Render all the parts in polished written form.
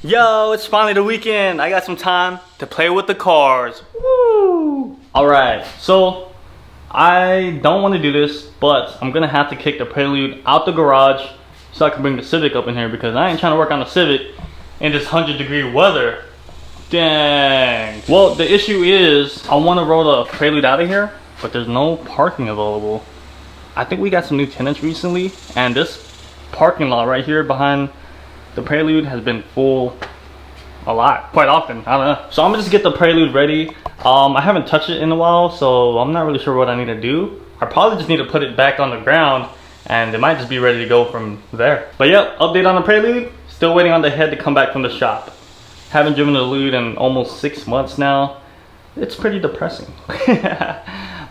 Yo, it's finally the weekend. I got some time to play with the cars. Woo! Alright, so I don't want to do this, but I'm gonna have to kick the Prelude out the garage so I can bring the Civic up in here because I ain't trying to work on the Civic in this 100-degree weather. Dang. Well, the issue is I want to roll the Prelude out of here, but there's no parking available. I think we got some new tenants recently, and this parking lot right here behind the Prelude has been full a lot, quite often. I don't know. So I'm gonna just get the Prelude ready. I haven't touched it in a while, so I'm not really sure what I need to do. I probably just need to put it back on the ground, and it might just be ready to go from there. But yep, update on the Prelude. Still waiting on the head to come back from the shop. Haven't driven the Prelude in almost 6 months now. It's pretty depressing.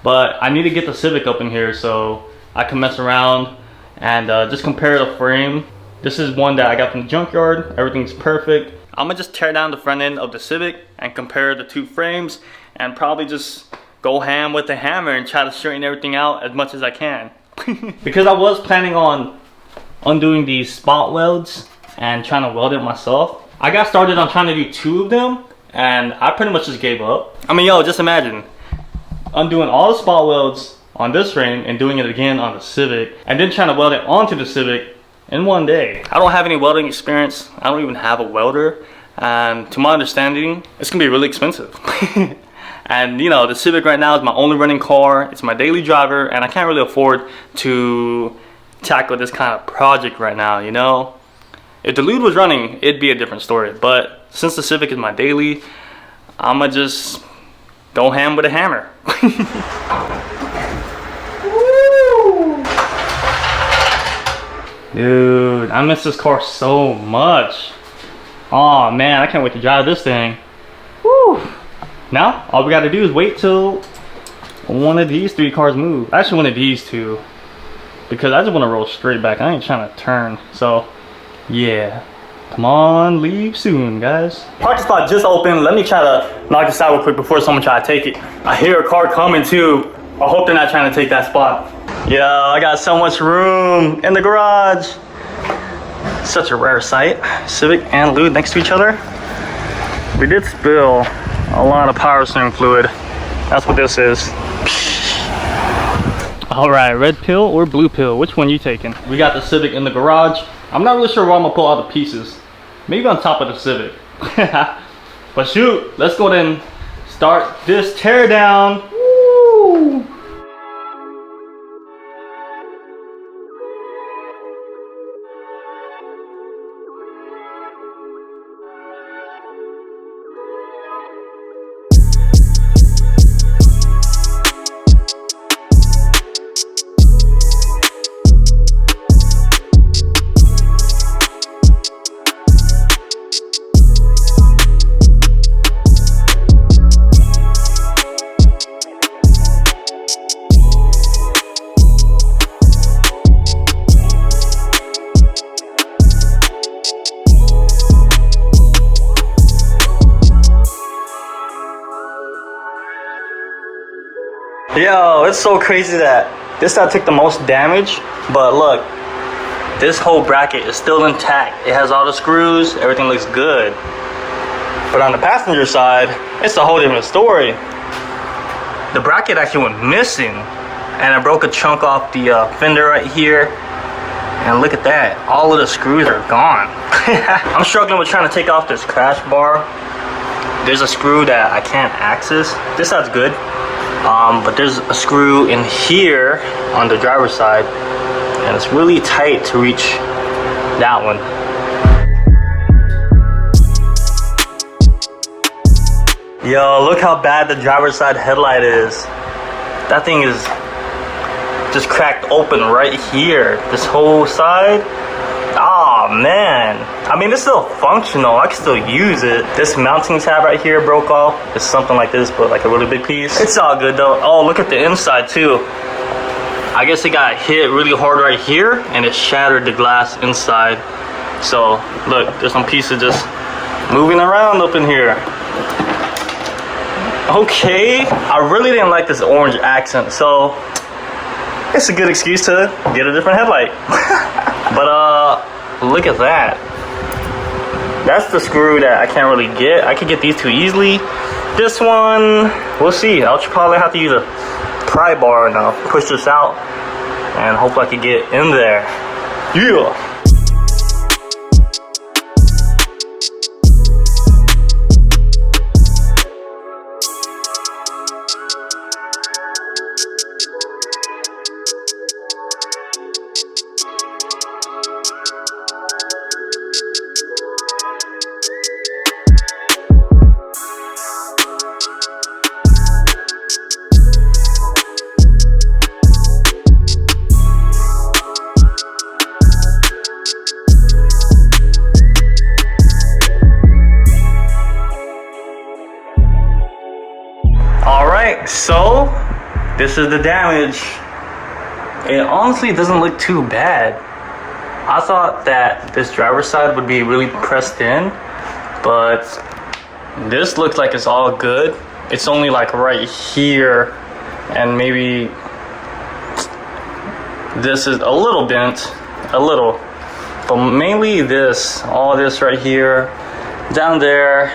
But I need to get the Civic up in here so I can mess around and just compare the frame. This is one that I got from the junkyard. Everything's perfect. I'm gonna just tear down the front end of the Civic and compare the two frames and probably just go ham with the hammer and try to straighten everything out as much as I can. Because I was planning on undoing these spot welds and trying to weld it myself. I got started on trying to do 2 of them and I pretty much just gave up. I mean, yo, just imagine undoing all the spot welds on this frame and doing it again on the Civic and then trying to weld it onto the Civic in one day. I don't have any welding experience. I don't even have a welder. And to my understanding, it's gonna be really expensive. And you know, the Civic right now is my only running car. It's my daily driver and I can't really afford to tackle this kind of project right now, you know? If the Prelude was running, it'd be a different story. But since the Civic is my daily, I'ma just go ham with a hammer. Dude, I miss this car so much. Oh man, I can't wait to drive this thing. Woo! Now, all we gotta do is wait till one of these 3 cars move. Actually, one of these 2. Because I just wanna roll straight back. I ain't trying to turn. So, yeah. Come on, leave soon, guys. Parking spot just opened. Let me try to knock this out real quick before someone try to take it. I hear a car coming too. I hope they're not trying to take that spot. Yo, I got so much room in the garage. Such a rare sight. Civic and Prelude next to each other. We did spill a lot of power steering fluid. That's what this is. All right, red pill or blue pill? Which one you taking? We got the Civic in the garage. I'm not really sure where I'm gonna pull all the pieces. Maybe on top of the Civic. But shoot, let's go ahead and start this tear down. Woo! Yo, it's so crazy that this side took the most damage, but look, this whole bracket is still intact. It has all the screws, everything looks good. But on the passenger side, it's a whole different story. The bracket actually went missing, and I broke a chunk off the fender right here. And look at that, all of the screws are gone. I'm struggling with trying to take off this crash bar. There's a screw that I can't access. This side's good. But there's a screw in here on the driver's side and it's really tight to reach that one. Yo, look how bad the driver's side headlight is. That thing is just cracked open right here. This whole side. Oh man, I mean it's still functional. I can still use it. This mounting tab right here broke off. It's something like this, but like a really big piece. It's all good though. Oh, look at the inside too. I guess it got hit really hard right here and it shattered the glass inside. So look, there's some pieces just moving around up in here. Okay, I really didn't like this orange accent, so it's a good excuse to get a different headlight. But look at that. That's the screw that I can't really get. I could get these two easily. This one, we'll see. I'll probably have to use a pry bar and push this out, and hopefully I can get in there. Yeah. So this is the damage. It honestly doesn't look too bad. I thought that this driver's side would be really pressed in, but this looks like it's all good. It's only like right here, and maybe this is a little bent, a little, but mainly this, all this right here, down there,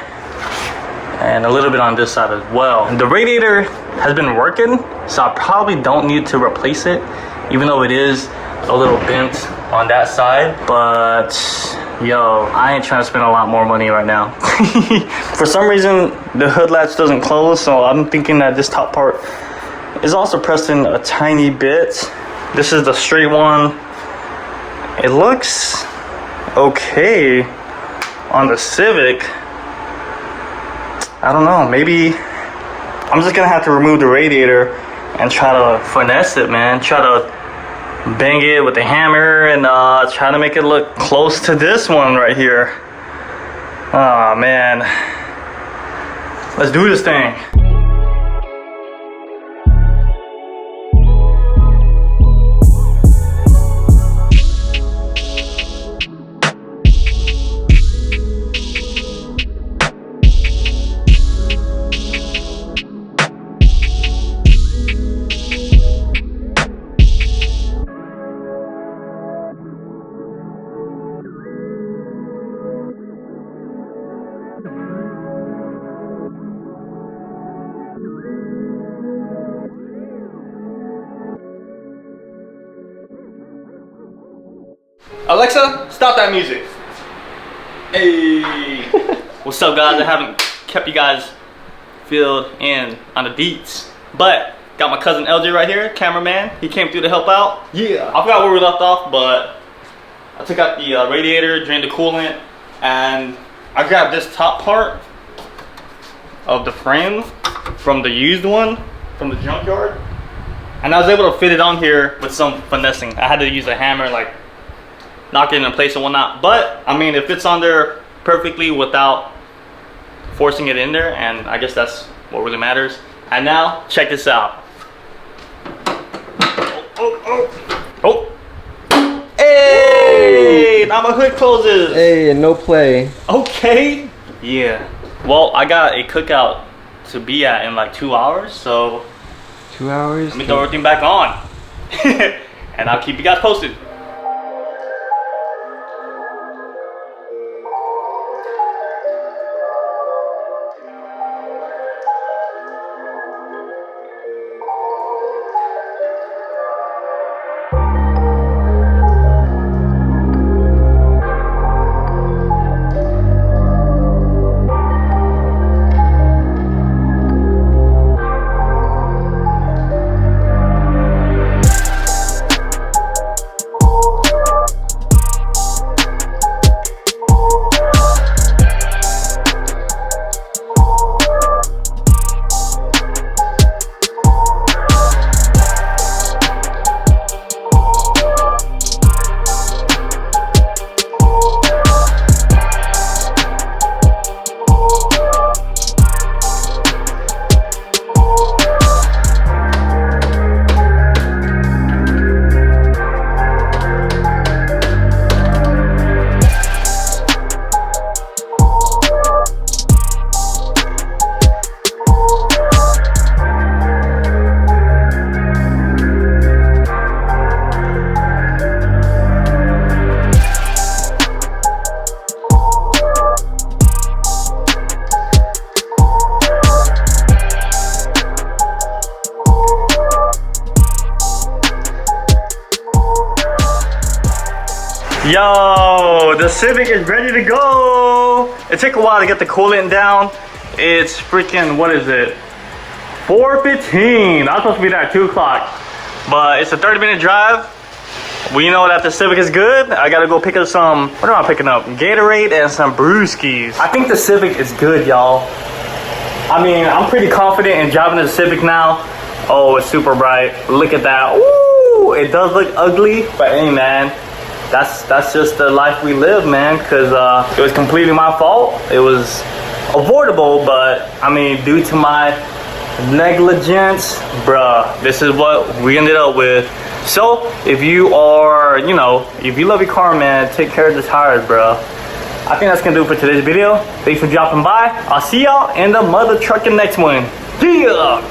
and a little bit on this side as well. The radiator has been working, so I probably don't need to replace it, even though it is a little bent on that side. But yo, I ain't trying to spend a lot more money right now. For some reason the hood latch doesn't close, so I'm thinking that this top part is also pressed in a tiny bit. This is the straight one. It looks okay on the Civic. I don't know, maybe I'm just gonna have to remove the radiator and try to finesse it, man. Try to bang it with a hammer and try to make it look close to this one right here. Oh man, let's do this thing. Alexa, stop that music. Hey. What's up, guys? I haven't kept you guys filled in on the deets, but got my cousin LJ right here, cameraman. He came through to help out. Yeah. I forgot where we left off, but I took out the radiator, drained the coolant, and I grabbed this top part of the frame from the used one from the junkyard, and I was able to fit it on here with some finessing. I had to use a hammer, like knock it in place and whatnot, but I mean it fits on there perfectly without forcing it in there, and I guess that's what really matters. And now check this out. Oh. Hey, now my hood closes. Hey, no play. Okay. Yeah. Well, I got a cookout to be at in like 2 hours, so 2 hours? let me throw everything back on. And I'll keep you guys posted. Yo, the Civic is ready to go. It took a while to get the coolant down. It's freaking, what is it? 4:15. I was supposed to be there at 2 o'clock. But it's a 30-minute drive. We know that the Civic is good. I gotta go pick up some, what am I picking up? Gatorade and some brewskis. I think the Civic is good, y'all. I mean, I'm pretty confident in driving the Civic now. Oh, it's super bright. Look at that. Ooh, it does look ugly, but hey, man. That's just the life we live, man, because it was completely my fault. It was avoidable, but I mean, due to my negligence, bruh, this is what we ended up with. So if you are, you know, if you love your car, man, take care of the tires, bruh. I think that's gonna do it for today's video. Thanks for dropping by. I'll see y'all in the mother trucking next one. See ya.